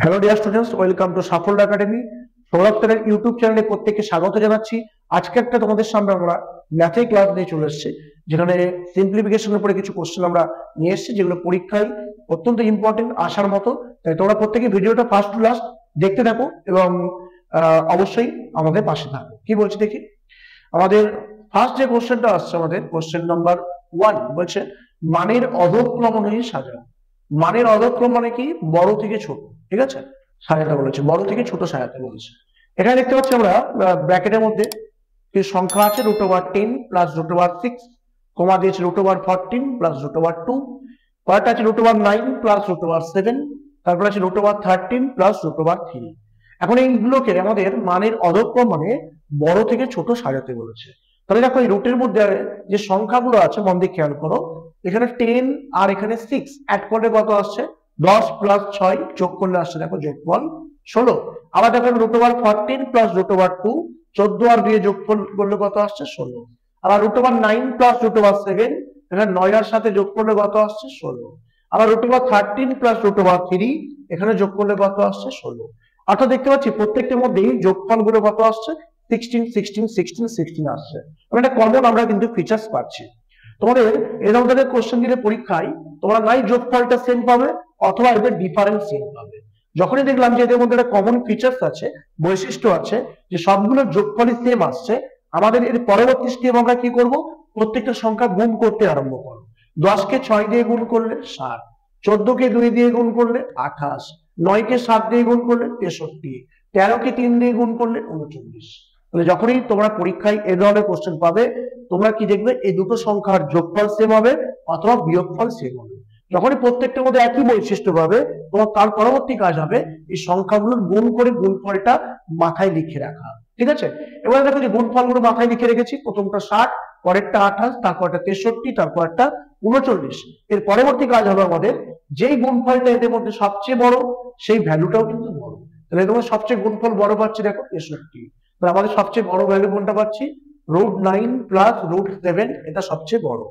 Hello dear students, welcome to সাফল্য academy. Sourav স্যারের YouTube চ্যানেলে প্রত্যেককে স্বাগত জানাচ্ছি। আজকে একটা তোমাদের সামনে আমরা ম্যাথের ক্লাস নিয়ে চলে এসেছি, যেখানে সিম্পলিফিকেশনের উপরে কিছু কোশ্চেন আমরা নিয়ে এসেছি, যেগুলো পরীক্ষায় অত্যন্ত ইম্পর্টেন্ট আসার মতো। তাই তোমরা প্রত্যেকে ভিডিওটা ফার্স্ট টু লাস্ট দেখতে থাকো এবং অবশ্যই আমাদের পাশে থাকো। কি বলছি দেখি, আমাদের ফার্স্ট যে কোশ্চেনটা আসছে, আমাদের কোশ্চেন নাম্বার 1 বলছে মানের অধক্রম অনুযায়ী সাজাও। মানের অধক্রম মানে কি? বড় থেকে ছোট, ঠিক আছে, সাজাতে বলেছে, বড় থেকে ছোট সাজাতে বলেছে। এখানে দেখতে পাচ্ছি আমরা ব্র্যাকেটের মধ্যে কি সংখ্যা আছে, √10 প্লাস √6, কমা দিয়েছে √14 প্লাস √2, কয়টা আছে √9 প্লাস √7, তারপর আছে √13 প্লাস √3। এখন এইগুলোকে আমাদের মানের অধক্রম মানে বড় থেকে ছোট সাজাতে বলেছে। তাহলে দেখো এই রুটের মধ্যে যে সংখ্যাগুলো আছে মন দিয়ে খেয়াল করো, এখানে 10 আর এখানে 6 অ্যাড করলে কত আসছে? 10 প্লাস 6 যোগ করলে আসছে দেখো যোগফল 16। আবার দেখো √14 প্লাস √2, 14 আর 2 যোগ করলে কত আসছে? 16। আবার √9 প্লাস √7, এখানে 9 এর সাথে যোগ করলে কত আসছে? 16। আবার √13 প্লাস √3, এখানে যোগ করলে কত আসছে? 16। অর্থাৎ দেখতে পাচ্ছি প্রত্যেকটার মধ্যেই যোগফল গুলো কত আসছে? 16 16 16 16 আসছে। একটা কমন আমরা কিন্তু ফিচার্স পাচ্ছি। তোমাদের এরকম ধরনের কোশ্চেন দিলে পরীক্ষায় তোমরা নাই যোগফলটা সেম পাবে অথবা এদের ডিফারেন্স সেম পাবে। যখনই দেখলাম যে এদের মধ্যে একটা কমন ফিচার্স আছে, বৈশিষ্ট্য আছে, যে সবগুলো যোগফলই সেম আসছে, আমাদের এর পরবর্তী স্টেপ আমরা কি করব? প্রত্যেকটা সংখ্যা গুণ করতে আরম্ভ করব। 10 কে 6 দিয়ে গুণ করলে 60, 14 কে 2 দিয়ে গুণ করলে 28, 9 কে 7 দিয়ে গুণ করলে 63, 13 কে 3 দিয়ে গুণ করলে 39। তাহলে যখনই তোমরা পরীক্ষায় এই ধরনের কোশ্চেন পাবে, তোমরা কি দেখবে? এই দুটো সংখ্যার যোগফল সেম হবে অথবা বিয়োগফল সেম হবে। যখনই প্রত্যেকটার মধ্যে একই বৈশিষ্ট্য পাবে, তোমার তার পরবর্তী কাজ হবে এই সংখ্যাগুলোর গুণ করে গুণফলটা মাথায় লিখে রাখা। ঠিক আছে, এবার দেখো যে গুণফলগুলো মাথায় লিখে রেখেছি। প্রথমটা 60, পরেরটা 28, তারপরটা 63, তারপরটা 39। এর পরবর্তী কাজ হবে আমাদের যেই গুণফলটা এদের মধ্যে সবচেয়ে বড় সেই ভ্যালুটাও কিন্তু বড়। তাহলে তোমার সবচেয়ে গুণফল বড় পাচ্ছি দেখো 63। তাহলে আমাদের সবচেয়ে বড় ভ্যালু কোনটা পাচ্ছি? √9 প্লাস √7, এটা সবচেয়ে বড়।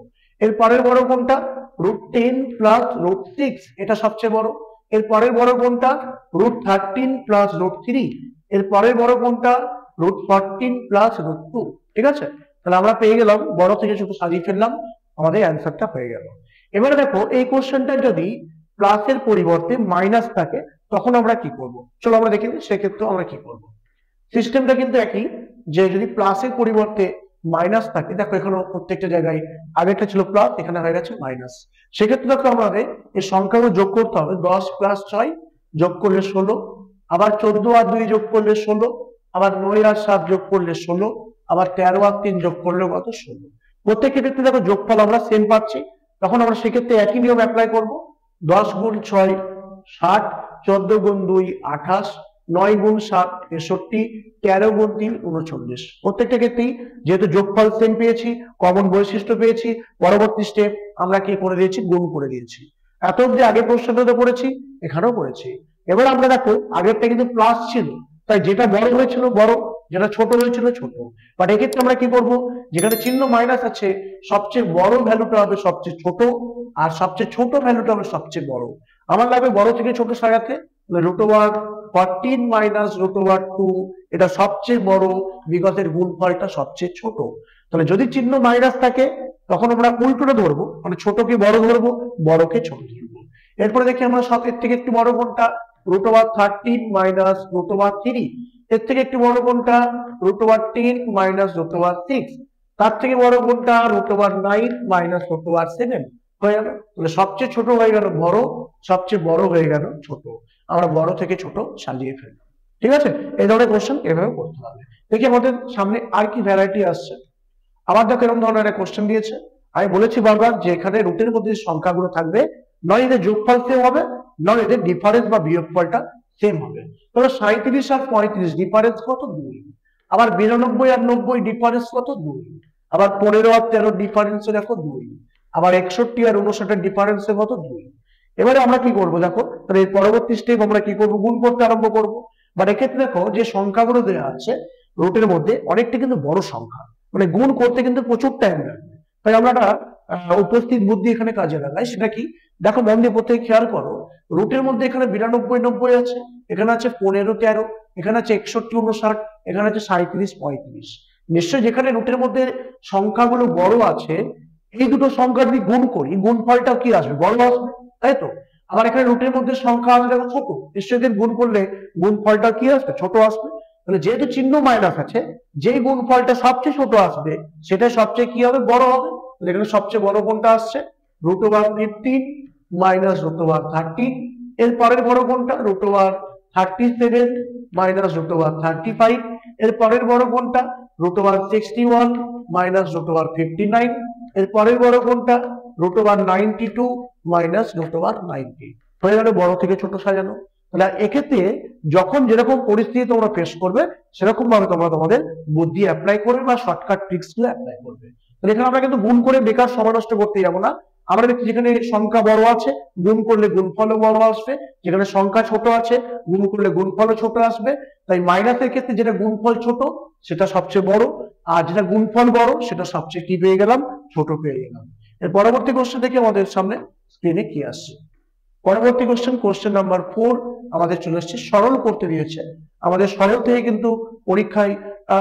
এর পরের বড় কোনটা? √10 প্লাস √6, এটা সবচেয়ে বড়। এর পরের বড় কোনটা? √13 প্লাস √3। এর পরের বড় কোনটা? √14 প্লাস √2। ঠিক আছে, তাহলে আমরা পেয়ে গেলাম, বড় থেকে ছোট সাজিয়ে ফেললাম, আমাদের অ্যান্সারটা হয়ে গেল। এবারে দেখো এই কোশ্চেনটা যদি প্লাসের পরিবর্তে মাইনাস থাকে তখন আমরা কি করব? চলো আমরা দেখে নিই সেক্ষেত্রে আমরা কি করব। সিস্টেমটা কিন্তু একই, যে যদি প্লাসের পরিবর্তে মাইনাস থাকে, দেখো এখানে প্রত্যেকটা জায়গায় আগেরটা ছিল প্লাস, এখানে হয়ে গেছে মাইনাস। সেক্ষেত্রে দেখো আমাদের এই সংখ্যাগুলো যোগ করতে হবে। 10 প্লাস 6 যোগ করলে 16, আবার 14 আর 2 যোগ করলে 16, আবার 9 আর 7 যোগ করলে 16, আবার 13 আর 3 যোগ করলে কত? 16। প্রত্যেকটা ক্ষেত্রে দেখো যোগফল আমরা সেম পাচ্ছি, তখন আমরা সেক্ষেত্রে একই নিয়ম অ্যাপ্লাই করব। 10 গুণ 6 60, 14 গুণ 2 28, 9 গুণ 7 63, 13 গুণ 3 39। প্রত্যেকটা ক্ষেত্রেই যেহেতু যোগফল সেম পেয়েছি, কমন বৈশিষ্ট্য পেয়েছি, পরবর্তী স্টেপ আমরা কি করে দিয়েছি? গুণ করে দিয়েছি। এত অব্দি আগে প্রশ্নটাতে পড়েছি, এখানেও পড়েছি। এবার আমরা দেখো আগেরটা কিন্তু প্লাস ছিল, তাই যেটা বড় হয়েছিল বড়, যেটা ছোট হয়েছিল ছোট। বাট এক্ষেত্রে আমরা কি করব? যেখানে চিহ্ন মাইনাস আছে, সবচেয়ে বড় ভ্যালুটা হবে সবচেয়ে ছোট, আর সবচেয়ে ছোট ভ্যালুটা হবে সবচেয়ে বড়। আমার লাগবে বড় থেকে ছোট সাজাতে। √14 মাইনাস √2, এটা সবচেয়ে বড়, বিগতের গুণফলটা সবচেয়ে ছোট। তাহলে যদি চিহ্ন মাইনাস থাকে তখন আমরা উল্টোটা ধরবো, মানে ছোটকে বড় ধরবো, বড়কে ছোট ধরবো। এরপরে দেখি আমরা সব এর থেকে একটু বড় কোনটা? √13 মাইনাস √3। এর থেকে একটু বড় কোনটা? √10 মাইনাস √6। তার থেকে বড় কোনটা? √9 মাইনাস √7। হয়ে গেল। তাহলে সবচেয়ে ছোট হয়ে গেল বড়, সবচেয়ে বড় হয়ে গেল ছোট। আমরা বড় থেকে ছোট সাজিয়ে ফেললাম। ঠিক আছে, এই ধরনের কোশ্চেন এভাবে করতে হবে। দেখি আমাদের সামনে আর কি ভ্যারাইটি আসছে। আবার দেখো এরকম ধরনের একটা কোশ্চেন দিয়েছে। আমি বলেছি বারবার যে এখানে রুটের মধ্যে সংখ্যাগুলো থাকবে, নয় এদের যোগফল সেম হবে, নয় এদের ডিফারেন্স বা বিয়োগফলটা সেম হবে। ধরো 37 আর 35 ডিফারেন্স কত? 2। আবার 92 আর 90 ডিফারেন্স কত? 2। আবার 15 আর 13 ডিফারেন্স দেখো 2। আবার 61 আর 59 ডিফারেন্স কত? 2। এবারে আমরা কি করব? দেখো তাহলে এর পরবর্তী স্টেপ আমরা কি করব? গুণ করতে আরম্ভ করব। বাট এক্ষেত্রে দেখো যে সংখ্যাগুলো দেওয়া আছে রুটের মধ্যে অনেকটা কিন্তু বড় সংখ্যা, মানে গুণ করতে কিন্তু প্রচুর টাইম লাগবে। তাই আমরা একটা উপস্থিত বুদ্ধি এখানে কাজে লাগাই। সেটা কি? দেখো মন দিয়ে প্রত্যেকে খেয়াল করো, রুটের মধ্যে এখানে 92 90 আছে, এখানে আছে 15 13, এখানে আছে 61 59, এখানে আছে 37 35। নিশ্চয়ই যেখানে রুটের মধ্যে সংখ্যাগুলো বড় আছে, এই দুটো সংখ্যা যদি গুণ করি গুণফলটা কি আসবে, বড় আসবে, তাই তো। আবার এখানে রুটের মধ্যে সংখ্যা আসবে দেখো ছোট, নিশ্চয়ই গুণ করলে গুণফলটা কি আসবে, ছোট আসবে। তাহলে যেহেতু চিহ্ন মাইনাস আছে, যেই গুণফলটা সবচেয়ে ছোট আসবে সেটা সবচেয়ে কি হবে, বড় হবে। এখানে সবচেয়ে বড় কোনটা আসছে, √15 মাইনাস √13। এর পরের বড় কোনটা, √37 মাইনাস √35। এর পরের বড় কোনটা, √61 মাইনাস √59। এর পরের বড় কোনটা, √92 মাইনাস √90। হয়ে গেল বড় থেকে ছোট সাজানো। তাহলে এক্ষেত্রে যখন যেরকম পরিস্থিতি তোমরা ফেস করবে সেরকম ভাবে তোমরা তোমাদের বুদ্ধি অ্যাপ্লাই করবে বা শর্টকাট ট্রিক্স গুলো অ্যাপ্লাই করবে। তাহলে এখানে আমরা কিন্তু গুণ করে বেকার সময় নষ্ট করতে যাবো না। আমরা দেখছি যেখানে সংখ্যা বড় আছে গুণ করলে গুণফলও বড় আসবে, যেখানে সংখ্যা ছোট আছে গুণ করলে গুণফলও ছোট আসবে। তাই মাইনাসের ক্ষেত্রে যেটা গুণফল ছোট সেটা সবচেয়ে বড়, আর যেটা গুণফল বড় সেটা সবচেয়ে কি পেয়ে গেলাম, ছোট পেয়ে গেলাম। এর পরবর্তী কোশ্চেন দেখি আমাদের সামনে স্ক্রিনে কি আসছে। পরবর্তী কোশ্চেন নাম্বার 4 আমাদের চলে এসেছে, সরল করতে দিয়েছে। আমাদের সরল থেকে কিন্তু পরীক্ষায়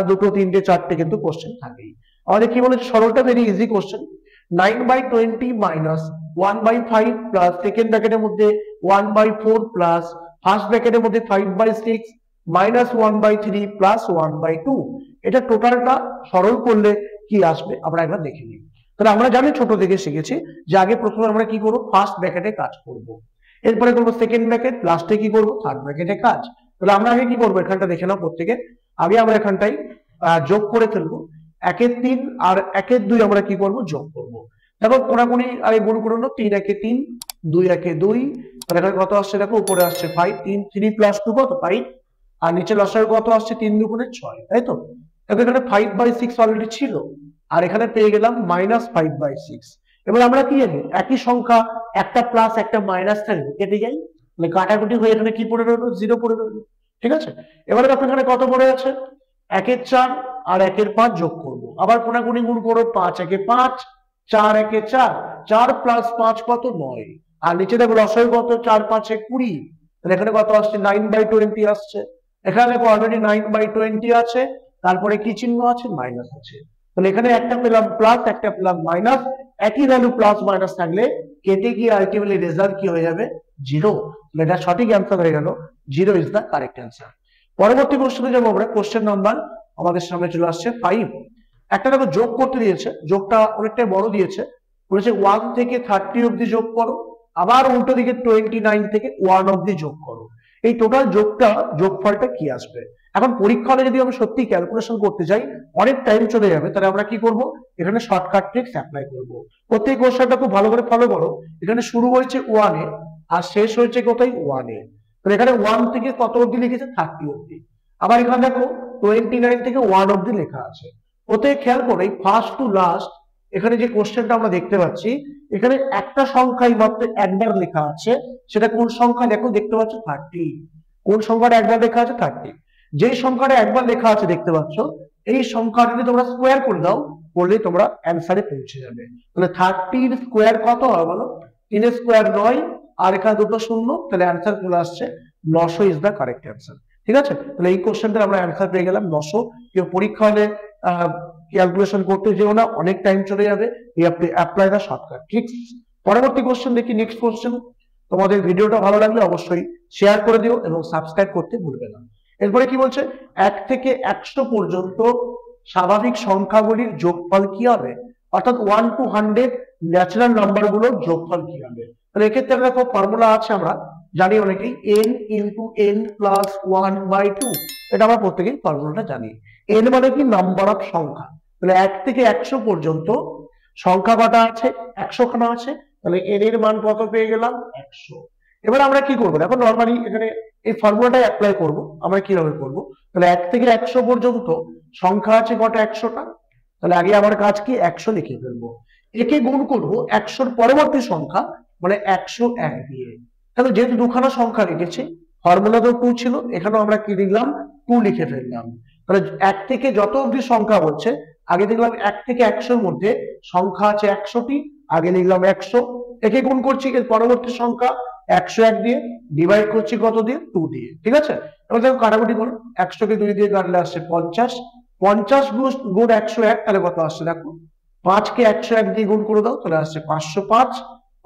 2 3 4টে কিন্তু কোশ্চেন থাকেই। আমাদের কি বলেছে, সরলটা very easy question. 9/20 minus 1/5 plus second ব্র্যাকেটের মধ্যে 1/4 প্লাস ফার্স্ট ব্র্যাকেটের মধ্যে 5/6 মাইনাস 1/3 প্লাস 1/2। এটা টোটালটা সরল করলে কি আসবে আমরা একবার দেখে নিই। তাহলে আমরা জানি ছোট থেকে শিখেছি যে আগে প্রথমে আমরা কি করবো, ফার্স্ট ব্র্যাকেটে কাজ করব, এরপরে করবো সেকেন্ড ব্র্যাকেট, লাস্টে কি করবো, থার্ড ব্র্যাকেটে কাজ। তাহলে আমরা আগে কি করবো, এখানটা দেখে নাও প্রত্যেকে। আগে আমরা এখানটাই যোগ করে ফেলবো, 1 3 আর 1 2 আমরা কি করবো, যোগ করবো। দেখো কোনাকুনি আগে গুণ করে নাও, 3 1 3 2 1 2। তাহলে এখানে কত আসছে দেখো, উপরে আসছে 5, 3 প্লাস 2 কত 5, আর নিচে লসাগু কত আসছে 3 2 6, তাই তো। এখানে 5/6 অলরেডি ছিল, আর এখানে পেয়ে গেলাম -5/6। এবার আমরা কি জানি, একই সংখ্যা একটা প্লাস একটা মাইনাস থাকবে, কেটে যাই, মানে কাটাকুটি হয়ে এখানে কি পড়ে রইলো, 0 পড়ে রইলো, ঠিক আছে। এবারে দেখো এখানে কত পড়ে আছে, 1 4 আর 1 5 যোগ করব, আবার কোনাকুনি গুণ করো, 5 1 5 4 1 4, 4 প্লাস 5 কত 9, আর নিচে দেখো লসাগু কত, 4 5 20। তাহলে এখানে কত আসছে, 9/20 আসছে। এখানে দেখো অলরেডি 9/20 আছে, তারপরে কি চিহ্ন আছে, মাইনাস আছে। তাহলে এখানে একটা পেলাম প্লাস, একটা পেলাম মাইনাস, একই ভ্যালু প্লাস মাইনাস থাকলে কেটে গিয়ে আলটিমেটলি রেজাল্ট কি হয়ে যাবে, 0। এটা সঠিক অ্যান্সার হয়ে গেল, 0 ইজ দ্য কারেক্ট অ্যান্সার। পরবর্তী কোশ্চেনে যাবো আমরা। কোশ্চেন নাম্বার আমাদের সামনে চলে আসছে 5। একটা দেখো যোগ করতে দিয়েছে, যোগটা অনেকটাই বড় দিয়েছে, বলেছে 1 থেকে 30 অব্দি যোগ করো, আবার উল্টো দিকে 29 থেকে 1 অব্দি যোগ করো। এই টোটাল যোগফলটা কি আসবে। এখন পরীক্ষা হলে যদি আমি সত্যি ক্যালকুলেশন করতে যাই অনেক টাইম চলে যাবে, তাহলে আমরা কি করব, এখানে শর্টকাট ট্রিক্স অ্যাপ্লাই করব। প্রত্যেক কোশ্চেনটা খুব ভালো করে ফলো করো। এখানে শুরু হয়েছে 1 এ আর শেষ হয়েছে কোথায়, 1 এ। তাহলে এখানে 1 থেকে কত অব্দি লিখেছে, 30 অব্দি। আবার এখানে দেখো 29 থেকে 1 অব্দি লেখা আছে। ওতে খেয়াল করে ফার্স্ট টু লাস্ট এখানে যে কোশ্চেনটা আমরা দেখতে পাচ্ছি, এখানে একটা সংখ্যাই মাত্র একবার লেখা আছে। সেটা কোন সংখ্যা দেখো, দেখতে পাচ্ছ 30। কোন সংখ্যাটা একবার লেখা আছে, 30। যে সংখ্যাটা একবার লেখা আছে দেখতে পাচ্ছ, এই সংখ্যাটা যদি তোমরা স্কোয়ার করে দাও, করলে তোমরা অ্যান্সারে পৌঁছে যাবে। তাহলে 30 স্কোয়ার কত হয় বলো, 3 স্কোয়ার 9, আর এখানে দুটো শূন্য, তাহলে অ্যান্সার চলে আসছে 900 ইজ দ্য কারেক্ট অ্যান্সার। ঠিক আছে, তাহলে এই কোশ্চেনটা আমরা অ্যান্সার পেয়ে গেলাম 900। কেউ পরীক্ষা হলে ক্যালকুলেশন করতে যেও না, অনেক টাইম চলে যাবে। অ্যাপ্লাই দা শর্টকাট ট্রিক্স। পরবর্তী কোশ্চেন দেখি, নেক্সট কোশ্চেন। তোমাদের ভিডিওটা ভালো লাগলে অবশ্যই শেয়ার করে দিও এবং সাবস্ক্রাইব করতে ভুলবে না। এরপরে কি বলছে, 1 থেকে 100 পর্যন্ত স্বাভাবিক সংখ্যাগুলির যোগফল কি হবে, অর্থাৎ 1 to 100 ন্যাচারাল নাম্বার গুলোর যোগফল কি হবে। তাহলে এক্ষেত্রে দেখো ফর্মুলা আছে, আমরা জানি অনেকেই, n into n plus 1/2। এটা আমরা প্রত্যেকেই ফর্মুলাটা জানি। n মানে কি, নাম্বার অফ সংখ্যা। তাহলে 1 থেকে 100 পর্যন্ত সংখ্যা কটা আছে, 100 খানা আছে। তাহলে n এর মান কত পেয়ে গেলাম, 100। এবার আমরা কি করবো, দেখো নর্মালি এখানে এই ফর্মুলাটাই অ্যাপ্লাই করব। আমরা কিভাবে করব, তাহলে 1 থেকে 100 পর্যন্ত সংখ্যা আছে কটা, 100টা। তাহলে আগে আমার কাজ কি, 100 লিখে ফেলবো। একে গুণ করব 100-র পরবর্তী সংখ্যা, মানে 101 দিয়ে। তাহলে যেহেতু দুখানা সংখ্যা লিখেছি, ফর্মুলা তো 2 ছিল, এখানেও আমরা কি লিখলাম, 2 লিখে ফেললাম। তাহলে 1 থেকে যত অবধি সংখ্যা বলছে, আগে দেখলাম 1 থেকে 100-র মধ্যে সংখ্যা আছে 100টি, আগে লিখলাম 100। একে গুণ করছি এর পরবর্তী সংখ্যা 101 দিয়ে, ডিভাইড করছি কত দিয়ে, 2 দিয়ে। ঠিক আছে, এবার দেখো কাটাকুটি করো, 100 কে 2 দিয়ে কাটলে আসছে 50, 50 গুণ 101 তাহলে কত আসছে দেখো, 5 কে 101 দিয়ে গুণ করে দাও তাহলে আসছে 505,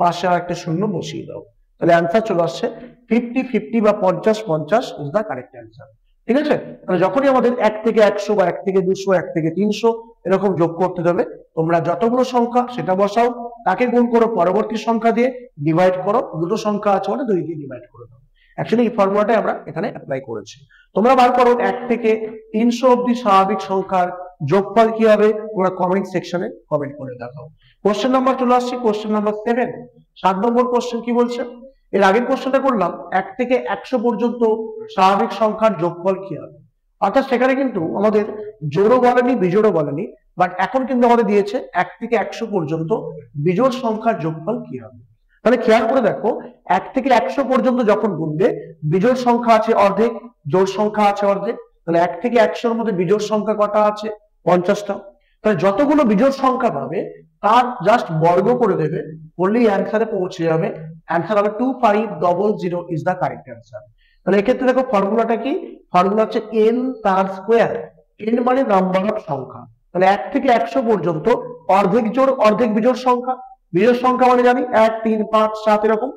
পাশে আর একটা শূন্য বসিয়ে দাও, তাহলে অ্যান্সার চলে আসছে 50-50 বা 50-50 ইজ দা কারেক্ট অ্যান্সার। ঠিক আছে, তাহলে যখনই আমাদের 1 থেকে 100 বা 1 থেকে 200 1 থেকে 300 এরকম যোগ করতে যাবে, তোমরা যতগুলো সংখ্যা সেটা বসাও, তাকে গুণ করো পরবর্তী সংখ্যা দিয়ে, ডিভাইড করো, দুটো সংখ্যা আছে মানে 2 দিয়ে ডিভাইড করে দাও। অ্যাকচুয়ালি এই ফর্মুলাটাই আমরা এখানে অ্যাপ্লাই করেছি। তোমরা বার করো 1 থেকে 300 অবধি স্বাভাবিক সংখ্যার যোগফল কি হবে, তোমরা কমেন্ট সেকশনে কমেন্ট করে দেখাও। কোশ্চেন নাম্বার চলে আসছে, কোশ্চেন নাম্বার 7, 7 নম্বর কোশ্চেন কি বলছে, এর আগের কোশ্চেনটা করলাম 1 থেকে 100 পর্যন্ত স্বাভাবিক সংখ্যার যোগফল কি হবে, অর্থাৎ সেখানে কিন্তু আমাদের জোড়ও বলেনি বিজোড়ও বলেনি, বাট এখন কিন্তু আমাদের দিয়েছে 1 থেকে 100 পর্যন্ত বিজোড় সংখ্যার যোগফল কি হবে। তাহলে খেয়াল করে দেখো, 1 থেকে 100 পর্যন্ত যখন গুনবে, বিজোড় সংখ্যা আছে অর্ধেক, জোড় সংখ্যা আছে অর্ধেক, তাহলে 1 থেকে 100 এর মধ্যে বিজোড় সংখ্যা কটা আছে, 50টা। তাহলে যতগুলো বিজোড় সংখ্যা পাবে তার জাস্ট বর্গ করে দেবে, বললেই অ্যান্সারে পৌঁছে যাবে। অ্যান্সার হবে 2500 ইজ দা কারেক্ট অ্যান্সার। তাহলে এক্ষেত্রে দেখো ফর্মুলাটা কি, ফর্মুলা হচ্ছে n তার স্কোয়ার, n মানে নাম্বার অফ সংখ্যা, তাহলে 1 থেকে 100 পর্যন্ত অর্ধেক জোড় অর্ধেক বিজোড় সংখ্যা, বিজোড় সংখ্যা মানে জানি 1 3 5 7 এরকম,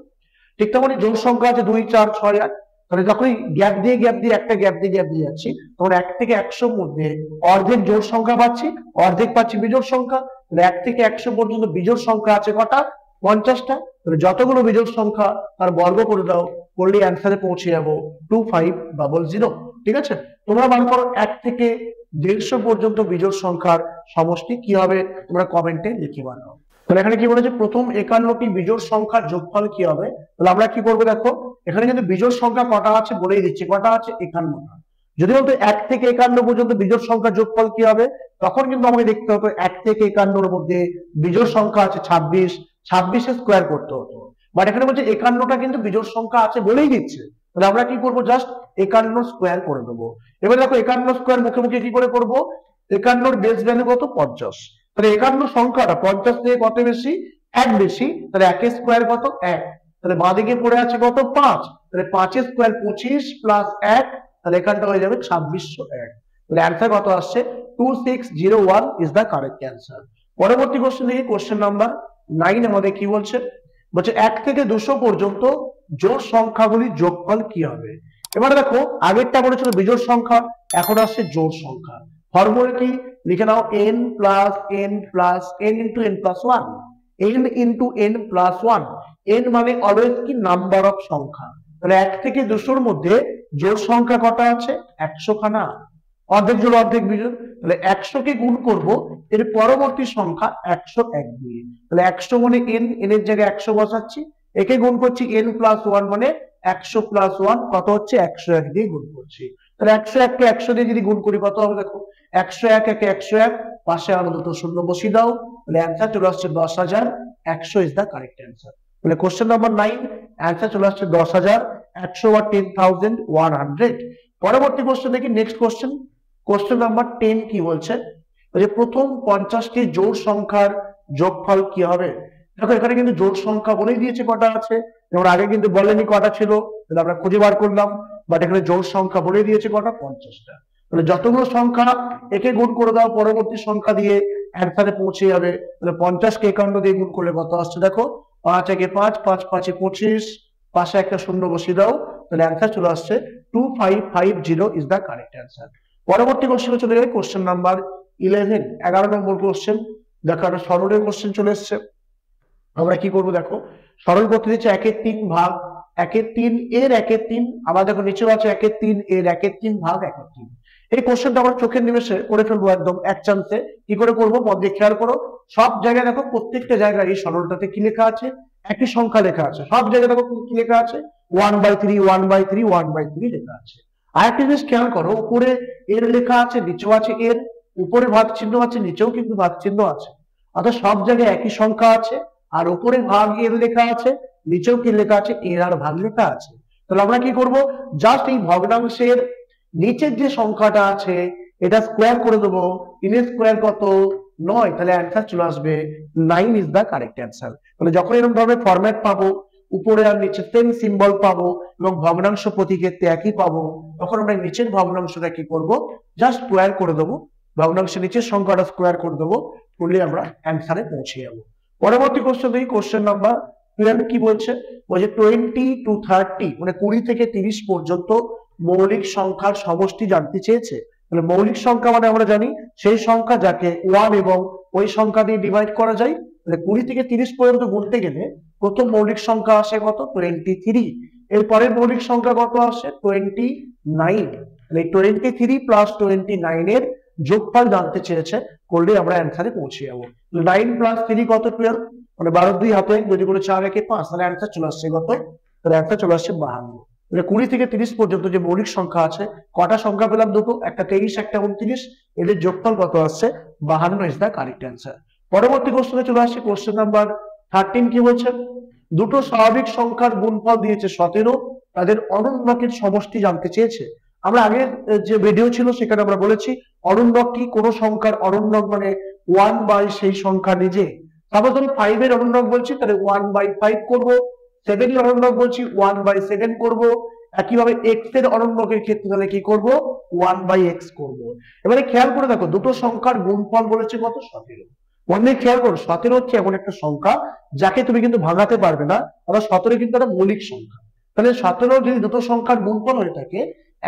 ঠিক তেমনি জোড় সংখ্যা আছে 2 4 6 8। তাহলে যখনই গ্যাপ দিয়ে একটা গ্যাপ দিয়ে যাচ্ছি, তখন 1 থেকে 100 মধ্যে অর্ধেক জোড় সংখ্যা পাচ্ছি, অর্ধেক পাচ্ছি বিজোড় সংখ্যা, তাহলে 1 থেকে 100 পর্যন্ত বিজোড় সংখ্যা আছে কটা, 50টা। তাহলে যতগুলো বিজোড় সংখ্যা তার বর্গ করে দাও, করলে অ্যান্সারে পৌঁছে যাবো 2500। ঠিক আছে, তোমরা বার করো 1 থেকে 150 পর্যন্ত বিজোড় সংখ্যার সমষ্টি কি হবে, তোমরা কমেন্টে লিখে বানাও। তাহলে এখানে কি বলেছে, প্রথম 51টি বিজোড় সংখ্যার যোগফল কি হবে। তাহলে আমরা কি করবো দেখো, এখানে কিন্তু বিজোড় সংখ্যা কটা আছে বলেই দিচ্ছি, কটা আছে, 51টা। যদি বলতো 1 থেকে 51 পর্যন্ত বিজোড় সংখ্যার যোগফল কি হবে, তখন কিন্তু আমাকে দেখতে হতো 1 থেকে 51 এর মধ্যে বিজোড় সংখ্যা আছে 26, 26 এর স্কোয়ার করতে হতো, বাট এখানে বলছে 51টা কিন্তু বিজোড় সংখ্যা আছে বলেই দিচ্ছে, তাহলে আমরা কি করবো, জাস্ট 51 স্কোয়ার করে দেবো। এবার দেখো 51 স্কোয়ার মুখে মুখে কি করে করবো, 51 বেস ভ্যালু কত, 50, তাহলে 51 সংখ্যাটা 50 থেকে কত বেশি, 1 বেশি, তাহলে 1 এর স্কোয়ার কত, 1, তাহলে বাঁদিকে পড়ে আছে কত, 5, তাহলে 5 এর স্কোয়ার 25 প্লাস 1, তাহলে এখানটা হয়ে যাবে 2601। তাহলে অ্যান্সার কত আসছে, 2601 ইজ দা কারেক্ট অ্যান্সার। পরবর্তী কোশ্চেন দেখি, কোশ্চেন নাম্বার 9 আমাদের কি বলছে, বলছে 1 থেকে 200 পর্যন্ত জোড় সংখ্যাগুলির যোগফল কি হবে। এবারে দেখো আগেরটা বলেছিল বিজোড় সংখ্যা, এখন আসছে জোড় সংখ্যা। ফর্মুলা কি, লিখে নাও n plus n plus n into n plus 1, n into n plus 1, n মানে অলওয়েজ কি নাম্বার অফ সংখ্যা। তাহলে 1 থেকে 200 এর মধ্যে জোড় সংখ্যা কটা আছে, 100 খানা, অর্ধেক জোড় অর্ধেক বিজোড়, তাহলে 100 কে গুণ করব এর পরবর্তী সংখ্যা 101 দিয়ে, তাহলে 100 মানে n, n এর জায়গায় 100 বসাচ্ছি, একে গুণ করছি n প্লাস 1 মানে 100 প্লাস 1 কত হচ্ছে, 101 দিয়ে গুণ করছি। তাহলে 101 কে 100 দিয়ে যদি গুণ করি কত হবে দেখো, 101 একে 101, পাশে আরো দুটো শূন্য বসিয়ে দাও, তাহলে অ্যান্সার চলে আসছে 10100 ইজ দা কারেক্ট অ্যান্সার। তাহলে কোশ্চেন নাম্বার 9 অ্যান্সার চলে আসছে 10100 বা 10100। পরবর্তী কোশ্চেন দেখি, নেক্সট কোশ্চেন, কোশ্চেন নাম্বার 10 কি বলছে, যে প্রথম 50টি জোড় সংখ্যার যোগফল কি হবে। দেখো এখানে কিন্তু জোড় সংখ্যা বলেই দিয়েছে কটা আছে, যেমন আগে কিন্তু বলেনি কটা ছিল, তাহলে আমরা খুঁজে বার করলাম, বাট এখানে জোড় সংখ্যা বলে দিয়েছে কটা, 50টা। তাহলে যতগুলো সংখ্যা একে গুণ করে দাও পরবর্তী সংখ্যা দিয়ে, অ্যান্সারে পৌঁছে যাবে। তাহলে 50 কে 51 দিয়ে গুণ করলে কত আসছে দেখো, 5 একে 5, 5 5 এ 25, পাশে একটা শূন্য বসিয়ে দাও, তাহলে অ্যান্সার চলে আসছে 2550 ইজ দা কারেক্ট অ্যান্সার। পরবর্তী কোশ্চেনে চলে যাবে, কোশ্চেন নাম্বার 11, 11 নম্বর কোশ্চেন। দেখো একটা সরলের কোশ্চেন চলে এসছে, আমরা কি করব দেখো, সরল করতে দিচ্ছে 1/3 ভাগ 1/3 এর 1/3, আবার দেখো নিচেও আছে 1/3 এর 1/3 ভাগ 1/3। এই কোশ্চেনটা আমরা চোখের নিমেষে করে ফেলবো একদম এক চান্সে। কি করে করবো মধ্যে খেয়াল করো, সব জায়গায় দেখো প্রত্যেকটা জায়গায় এই সরলটাতে কি লেখা আছে, একই সংখ্যা লেখা আছে, সব জায়গায় দেখো কি লেখা আছে, 1/3 1/3 1/3 লেখা আছে। আর একটা জিনিস খেয়াল করো, উপরে এর লেখা আছে, নিচেও আছে এর, উপরে ভাগ চিহ্ন আছে, নিচেও কিন্তু ভাগ চিহ্ন আছে, অর্থাৎ সব জায়গায় একই সংখ্যা আছে, আর উপরে ভাগ এর লেখা আছে, নিচেও কি লেখা আছে, এর আর ভাগ লেখা আছে। তাহলে আমরা কি করব, জাস্ট এই ভগ্নাংশের নিচের যে সংখ্যাটা আছে এটা স্কোয়ার করে দেবো, 3 স্কোয়ার কত 9, তাহলে অ্যান্সার চলে আসবে 9 ইজ দ্য কারেক্ট অ্যান্সার। তাহলে যখন এরকম ধরনের ফরম্যাট পাবো, উপরে আর নিচে সেম সিম্বল পাবো এবং ভগ্নাংশ প্রতীকের একই পাবো, তখন আমরা নিচের ভগ্নাংশটা কি করব, জাস্ট স্কোয়ার করে দেবো, ভগ্নাংশের নিচের সংখ্যাটা স্কোয়ার করে দেবো, করলে আমরা অ্যান্সারে পৌঁছে যাবো। পরবর্তী কোশ্চেন দেখি, কোশ্চেন নাম্বার 12 কি বলছে, বলছে 20 to 30 মানে 20 থেকে 30 পর্যন্ত মৌলিক সংখ্যার সমষ্টি জানতে চেয়েছে। তাহলে মৌলিক সংখ্যা মানে আমরা জানি সেই সংখ্যা যাকে 1 এবং ওই সংখ্যা দিয়ে ডিভাইড করা যায়। তাহলে 20 থেকে 30 পর্যন্ত বলতে গেলে প্রথম মৌলিক সংখ্যা আসে কত, 23। এর পরের মৌলিক সংখ্যা কত আসে, 29। তাহলে 23 প্লাস 29 এর যোগফল জানতে চেয়েছে, করলে আমরা অ্যান্সারে পৌঁছে যাবো। 9 প্লাস 3 কত, 12, মানে 12 2 হাতে যদি করে 4 একে 5, তাহলে অ্যান্সার চলে আসছে কত, তাহলে অ্যান্সার চলে আসছে 52। তাহলে 20 থেকে 30 পর্যন্ত যে মৌলিক সংখ্যা আছে, কটা সংখ্যা পেলাম, দুটো, একটা 23 একটা 29, এদের যোগফল কত আসছে, 52 ইজ দ্য কারেক্ট অ্যান্সার। পরবর্তী কোশ্চেনে চলে আসছে, কোশ্চেন নাম্বার 13 কি বলছে, দুটো স্বাভাবিক সংখ্যার গুণফল দিয়েছে 17, তাদের অনুন্নকের সমষ্টি জানতে চেয়েছে। আমরা আগের যে ভিডিও ছিল সেখানে আমরা বলেছি অনুন্নক কি, কোন সংখ্যার অনুন্নক মানে 1 সেই সংখ্যা নিজে। তারপর ধরো 5 এর অনুন্নক বলছি, তাহলে 1/5 করব, 7 এর অনুন্নক বলছি 1/7 করব, একইভাবে x এর অনুন্নকের ক্ষেত্রে তাহলে কি করব, 1/x করব। এবারে খেয়াল করে দেখো, দুটো সংখ্যার গুণফল বলেছে কত, 17। মনে খেয়াল করো, 17 হচ্ছে এমন একটা সংখ্যা যাকে তুমি কিন্তু ভাঙাতে পারবে না, অর্থাৎ 17 কিন্তু একটা মৌলিক সংখ্যা। তাহলে 17 যদি দুটো সংখ্যার গুণফল হয়ে থাকে,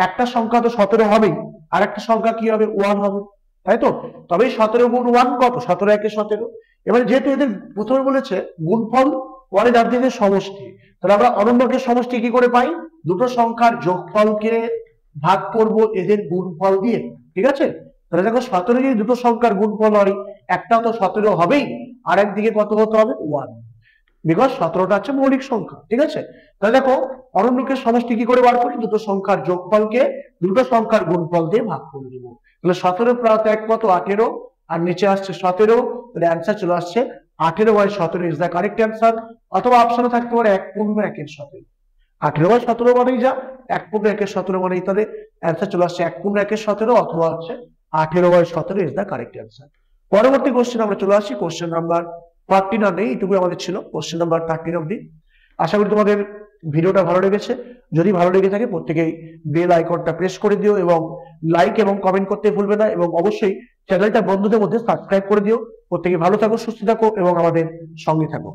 একটা সংখ্যা তো 17 হবেই, আর একটা সংখ্যা কি হবে, 1 হবে, তাই তো। তবে 17 গুণ 1 কত, 17 একে 17। এবারে যেহেতু এদের প্রথমে বলেছে গুণফল, পরে জানতে যে সমষ্টি, তাহলে আমরা অনুন্নকের সমষ্টি কি করে পাই, দুটো সংখ্যার যোগফলকে ভাগ করব এদের গুণফল দিয়ে, ঠিক আছে। তাহলে দেখো 17 যদি দুটো সংখ্যার গুণফল হয়, একটা তো 17 হবেই, আর একদিকে কত হতে হবে, 1, বিকজ 17টা হচ্ছে মৌলিক সংখ্যা, ঠিক আছে। তাহলে দেখো অনুন্নকের সমষ্টি কি করে বার করি, দুটো সংখ্যার যোগফলকে দুটো সংখ্যার গুণফল দিয়ে ভাগ করে দেবো। তাহলে 17 প্লাস 1 কত, 18, আর নিচে আসছে 17, তাহলে অ্যান্সার চলে আসছে 18/17 ইজ দ্য কারেক্ট অ্যান্সার। অথবা অপশনে থাকতে পারে 1/1/17, 18/17 মানেই যা, 1/1/17 মানেই, তাহলে অ্যান্সার চলে আসছে 1/1/17 অথবা হচ্ছে 18/17 ইজ দ্য কারেক্ট অ্যান্সার। পরবর্তী কোশ্চেন আমরা চলে আসি, কোশ্চেন নাম্বার 13 নেই, এইটুকু আমাদের ছিল কোশ্চেন নাম্বার 13 অব্দি। আশা করি তোমাদের ভিডিওটা ভালো লেগেছে। যদি ভালো লেগে থাকে প্রত্যেকেই বেল আইকনটা প্রেস করে দিও এবং লাইক এবং কমেন্ট করতে ভুলবে না, এবং অবশ্যই চ্যানেলটা বন্ধুদের মধ্যে সাবস্ক্রাইব করে দিও। প্রত্যেকে ভালো থাকো, সুস্থ থাকো এবং আমাদের সঙ্গে থাকো।